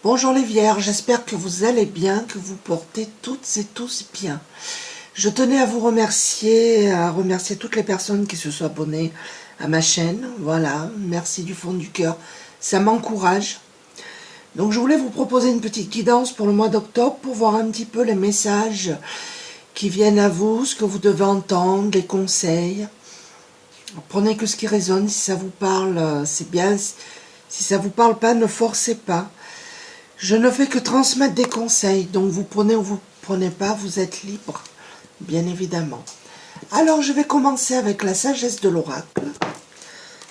Bonjour les Vierges, j'espère que vous allez bien, que vous portez toutes et tous bien. Je tenais à vous remercier, toutes les personnes qui se sont abonnées à ma chaîne. Voilà, merci du fond du cœur, ça m'encourage. Donc je voulais vous proposer une petite guidance pour le mois d'octobre pour voir un petit peu les messages qui viennent à vous, ce que vous devez entendre, les conseils. Prenez que ce qui résonne, si ça vous parle, c'est bien. Si ça vous parle pas, ne forcez pas. Je ne fais que transmettre des conseils, donc vous prenez ou vous prenez pas, vous êtes libre, bien évidemment. Alors je vais commencer avec la sagesse de l'oracle,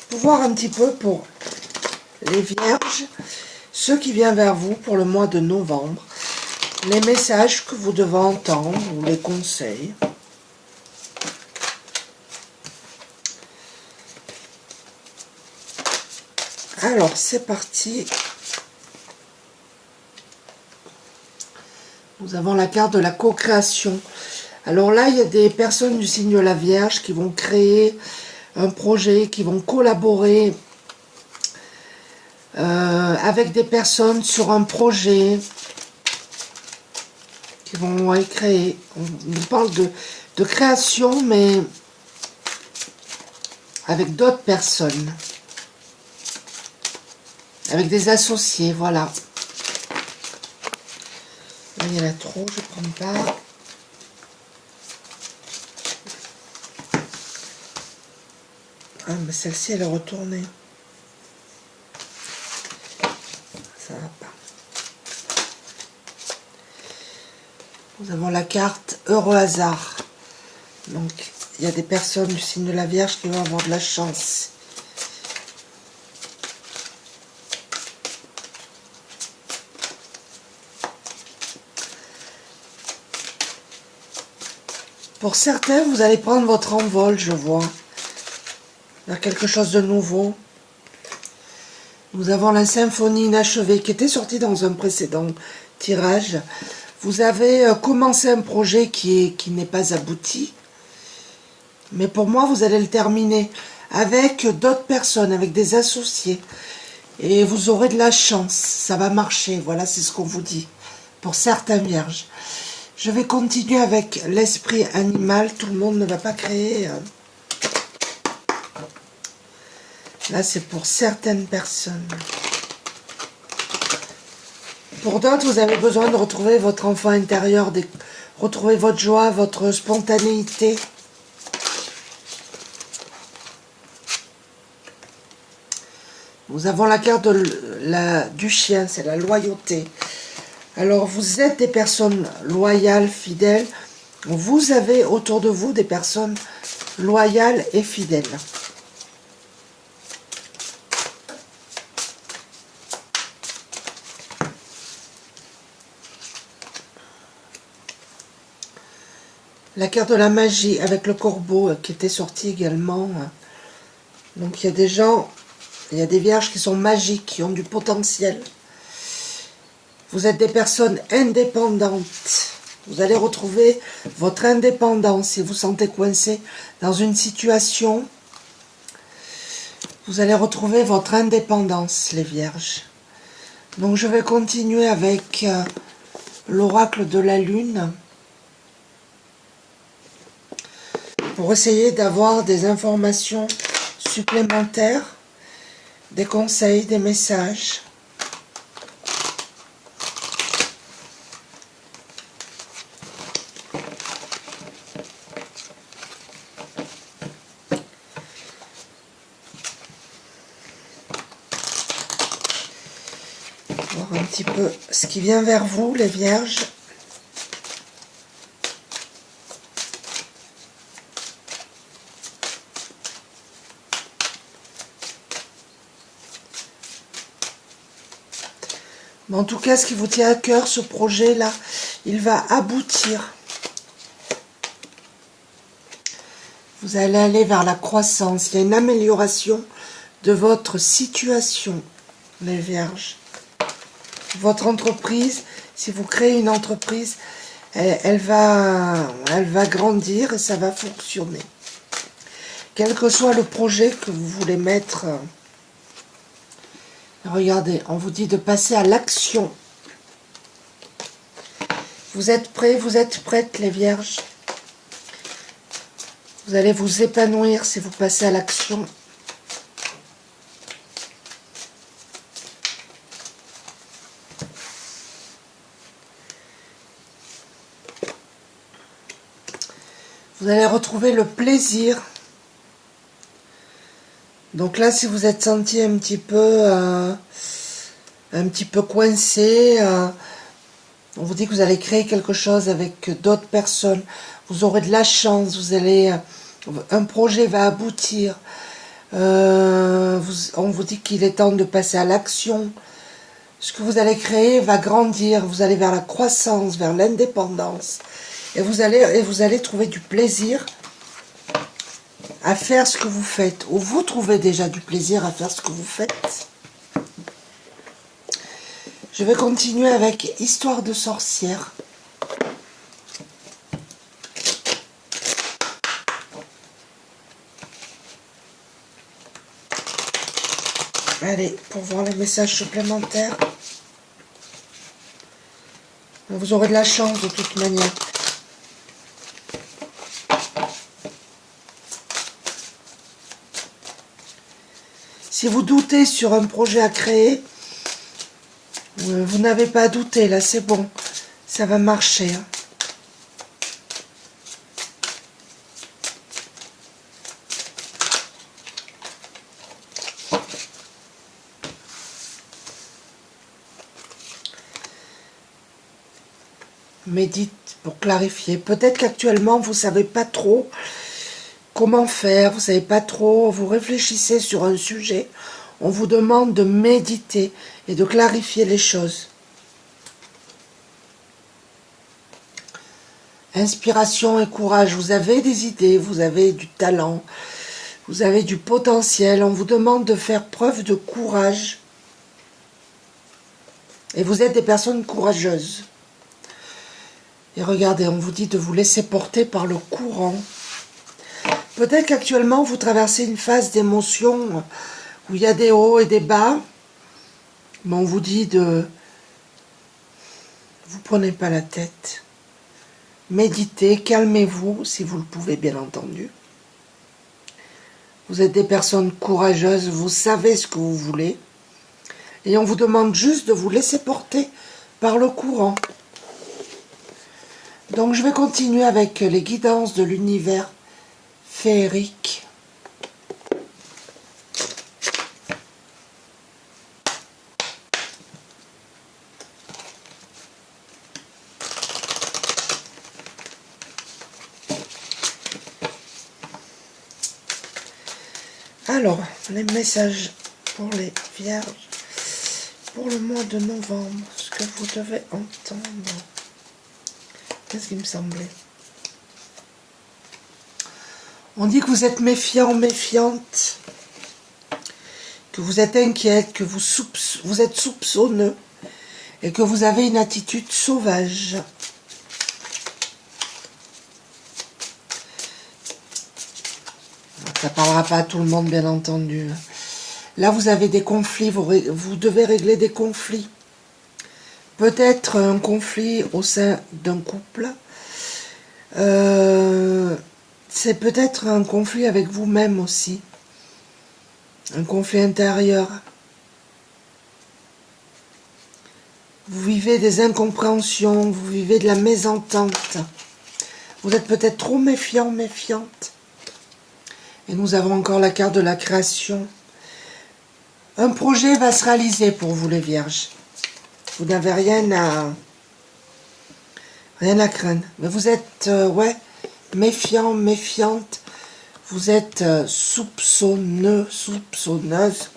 pour voir un petit peu pour les Vierges, ce qui vient vers vous pour le mois de novembre, les messages que vous devez entendre, ou les conseils. Alors c'est parti. Nous avons la carte de la co-création. Alors là, il y a des personnes du signe de la Vierge qui vont créer un projet, qui vont collaborer avec des personnes sur un projet, qui vont créer. On nous parle de création, mais avec d'autres personnes, avec des associés, voilà. Là, il y en a trop, je ne prends pas. Ah, mais celle-ci, elle est retournée. Ça va pas. Nous avons la carte Heureux hasard. Donc, il y a des personnes du signe de la Vierge qui vont avoir de la chance. Pour certains, vous allez prendre votre envol, je vois, vers quelque chose de nouveau. Nous avons la symphonie inachevée qui était sortie dans un précédent tirage. Vous avez commencé un projet qui n'est pas abouti, mais pour moi, vous allez le terminer avec d'autres personnes, avec des associés. Et vous aurez de la chance, ça va marcher, voilà, c'est ce qu'on vous dit, pour certains Vierges. Je vais continuer avec l'esprit animal. Tout le monde ne va pas créer. Là, c'est pour certaines personnes. Pour d'autres, vous avez besoin de retrouver votre enfant intérieur, de retrouver votre joie, votre spontanéité. Nous avons la carte du chien, c'est la loyauté. Alors, vous êtes des personnes loyales, fidèles. Vous avez autour de vous des personnes loyales et fidèles. La carte de la magie avec le corbeau qui était sorti également. Donc, il y a des gens, il y a des vierges qui sont magiques, qui ont du potentiel. Vous êtes des personnes indépendantes. Vous allez retrouver votre indépendance si vous vous sentez coincé dans une situation. Vous allez retrouver votre indépendance, les Vierges. Donc je vais continuer avec l'oracle de la Lune. Pour essayer d'avoir des informations supplémentaires, des conseils, des messages. Voir un petit peu ce qui vient vers vous, les Vierges. Mais en tout cas, ce qui vous tient à cœur, ce projet-là, il va aboutir. Vous allez aller vers la croissance. Il y a une amélioration de votre situation, les Vierges. Votre entreprise, si vous créez une entreprise, elle va grandir et ça va fonctionner. Quel que soit le projet que vous voulez mettre, regardez, on vous dit de passer à l'action. Vous êtes prêts, vous êtes prêtes les vierges. Vous allez vous épanouir si vous passez à l'action. Vous allez retrouver le plaisir. Donc là, si vous êtes senti un petit peu coincé, on vous dit que vous allez créer quelque chose avec d'autres personnes. Vous aurez de la chance. Un projet va aboutir. On vous dit qu'il est temps de passer à l'action. Ce que vous allez créer va grandir. Vous allez vers la croissance, vers l'indépendance. Et vous allez trouver du plaisir à faire ce que vous faites. Ou vous trouvez déjà du plaisir à faire ce que vous faites. Je vais continuer avec Histoire de sorcière. Allez, pour voir les messages supplémentaires. Vous aurez de la chance de toute manière. Si vous doutez sur un projet à créer, vous n'avez pas à douter, là c'est bon, ça va marcher. Médite pour clarifier. Peut-être qu'actuellement vous ne savez pas trop comment faire, vous ne savez pas trop, vous réfléchissez sur un sujet, on vous demande de méditer et de clarifier les choses. Inspiration et courage, vous avez des idées, vous avez du talent, vous avez du potentiel, on vous demande de faire preuve de courage. Et vous êtes des personnes courageuses. Et regardez, on vous dit de vous laisser porter par le courant. Peut-être qu'actuellement, vous traversez une phase d'émotion où il y a des hauts et des bas. Mais on vous dit de... Vous prenez pas la tête. Méditez, calmez-vous, si vous le pouvez, bien entendu. Vous êtes des personnes courageuses, vous savez ce que vous voulez. Et on vous demande juste de vous laisser porter par le courant. Donc je vais continuer avec les guidances de l'univers féerique. Alors, les messages pour les vierges pour le mois de novembre, ce que vous devez entendre. Qu'est-ce qui me semblait? On dit que vous êtes méfiant, méfiante, que vous êtes inquiète, que vous êtes soupçonneux et que vous avez une attitude sauvage. Ça ne parlera pas à tout le monde, bien entendu. Là, vous avez des conflits, vous devez régler des conflits. Peut-être un conflit au sein d'un couple. C'est peut-être un conflit avec vous-même aussi. Un conflit intérieur. Vous vivez des incompréhensions, vous vivez de la mésentente. Vous êtes peut-être trop méfiant, méfiante. Et nous avons encore la carte de la création. Un projet va se réaliser pour vous les vierges. Vous n'avez rien à craindre. Mais vous êtes, méfiant, méfiante. Vous êtes soupçonneux, soupçonneuse.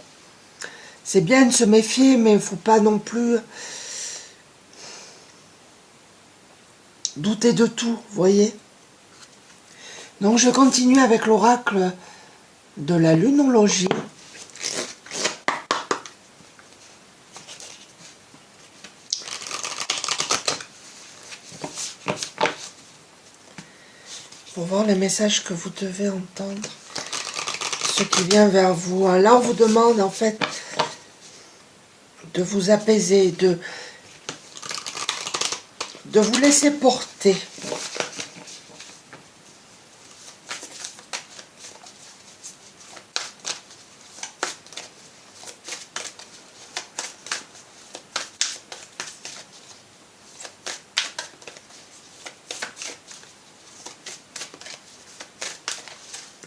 C'est bien de se méfier, mais il ne faut pas non plus douter de tout, voyez. Donc je continue avec l'oracle de la lunologie. Pour voir les messages que vous devez entendre, ce qui vient vers vous. Là, on vous demande en fait de vous apaiser, de vous laisser porter.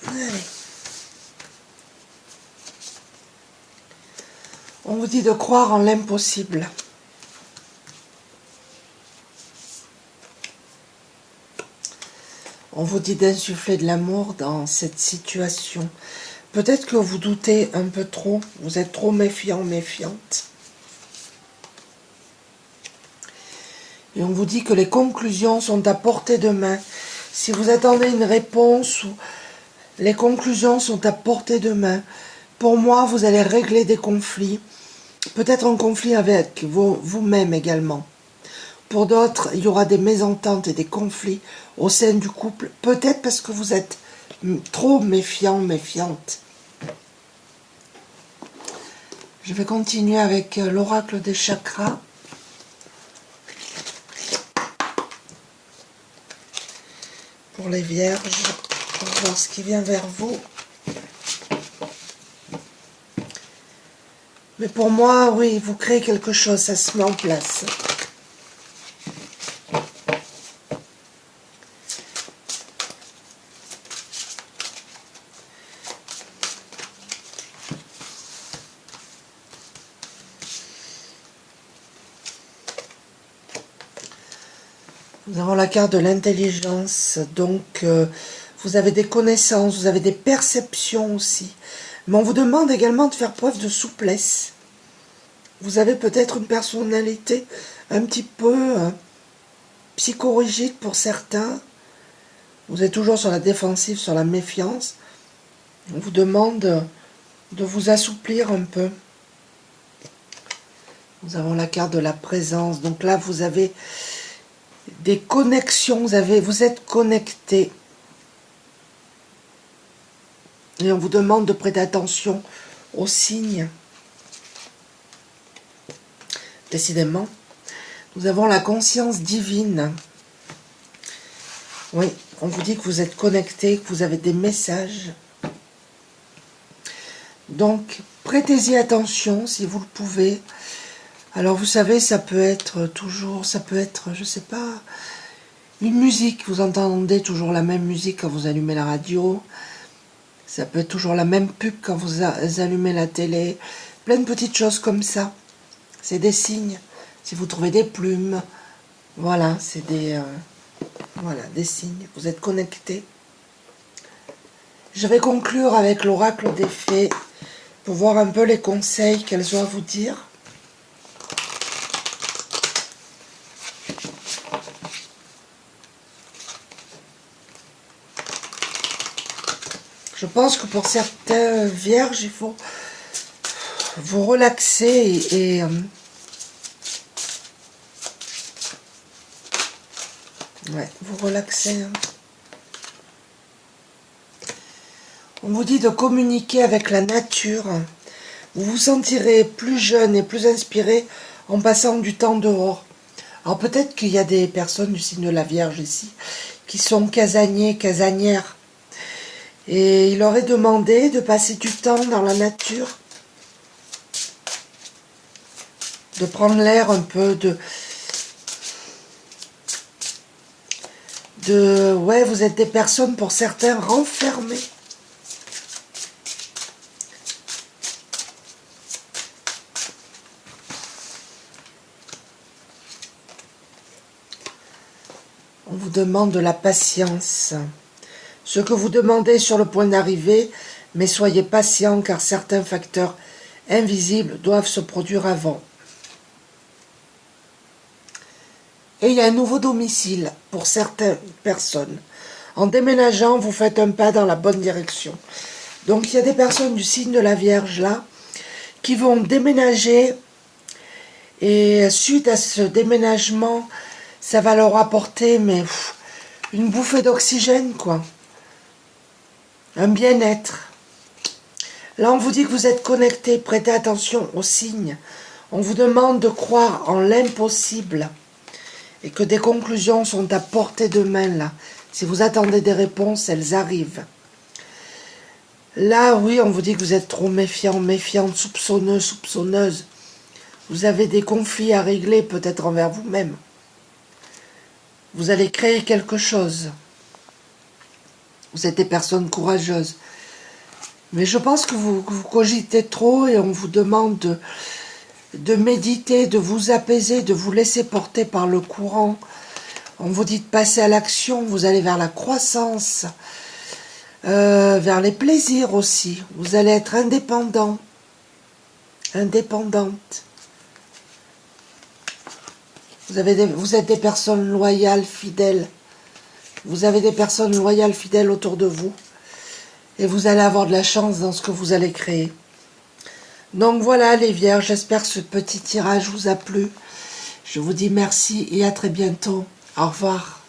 Allez. On vous dit de croire en l'impossible. On vous dit d'insuffler de l'amour dans cette situation. Peut-être que vous doutez un peu trop, vous êtes trop méfiant, méfiante. Et on vous dit que les conclusions sont à portée de main. Si vous attendez une réponse, les conclusions sont à portée de main. Pour moi, vous allez régler des conflits. Peut-être un conflit avec vous-même également. Pour d'autres, il y aura des mésententes et des conflits au sein du couple. Peut-être parce que vous êtes trop méfiant, méfiante. Je vais continuer avec l'oracle des chakras. Pour les vierges, pour voir ce qui vient vers vous. Mais pour moi, oui, vous créez quelque chose, ça se met en place. Nous avons la carte de l'intelligence, donc vous avez des connaissances, vous avez des perceptions aussi. Mais on vous demande également de faire preuve de souplesse. Vous avez peut-être une personnalité un petit peu psychorigide pour certains. Vous êtes toujours sur la défensive, sur la méfiance. On vous demande de vous assouplir un peu. Nous avons la carte de la présence. Donc là, vous avez des connexions, vous êtes connectés. Et on vous demande de prêter attention aux signes. Décidément, nous avons la conscience divine. Oui, on vous dit que vous êtes connectés, que vous avez des messages. Donc, prêtez-y attention si vous le pouvez. Alors, vous savez, ça peut être toujours, je sais pas, une musique. Vous entendez toujours la même musique quand vous allumez la radio. Ça peut être toujours la même pub quand vous allumez la télé. Plein de petites choses comme ça. C'est des signes. Si vous trouvez des plumes, voilà, c'est des signes. Vous êtes connectés. Je vais conclure avec l'oracle des fées pour voir un peu les conseils qu'elles ont à vous dire. Je pense que pour certains vierges, il faut vous relaxer et vous relaxer. On vous dit de communiquer avec la nature. Vous vous sentirez plus jeune et plus inspiré en passant du temps dehors. Alors peut-être qu'il y a des personnes du signe de la Vierge ici qui sont casaniers, casanières. Et il leur est demandé de passer du temps dans la nature, de prendre l'air un peu, ouais, vous êtes des personnes pour certains renfermées. On vous demande de la patience. Ce que vous demandez est sur le point d'arriver, mais soyez patient car certains facteurs invisibles doivent se produire avant. Et il y a un nouveau domicile pour certaines personnes. En déménageant, vous faites un pas dans la bonne direction. Donc il y a des personnes du signe de la Vierge là qui vont déménager et suite à ce déménagement, ça va leur apporter une bouffée d'oxygène quoi. Un bien-être. Là, on vous dit que vous êtes connectés, prêtez attention aux signes. On vous demande de croire en l'impossible. et que des conclusions sont à portée de main là. Si vous attendez des réponses, elles arrivent. Là, oui, on vous dit que vous êtes trop méfiant, méfiante, soupçonneux, soupçonneuse. Vous avez des conflits à régler, peut-être envers vous-même. Vous allez créer quelque chose. Vous êtes des personnes courageuses. Mais je pense que vous cogitez trop et on vous demande de méditer, de vous apaiser, de vous laisser porter par le courant. On vous dit de passer à l'action, vous allez vers la croissance, vers les plaisirs aussi. Vous allez être indépendant, indépendante. Vous êtes des personnes loyales, fidèles. Vous avez des personnes loyales, fidèles autour de vous. Et vous allez avoir de la chance dans ce que vous allez créer. Donc voilà les Vierges, j'espère que ce petit tirage vous a plu. Je vous dis merci et à très bientôt. Au revoir.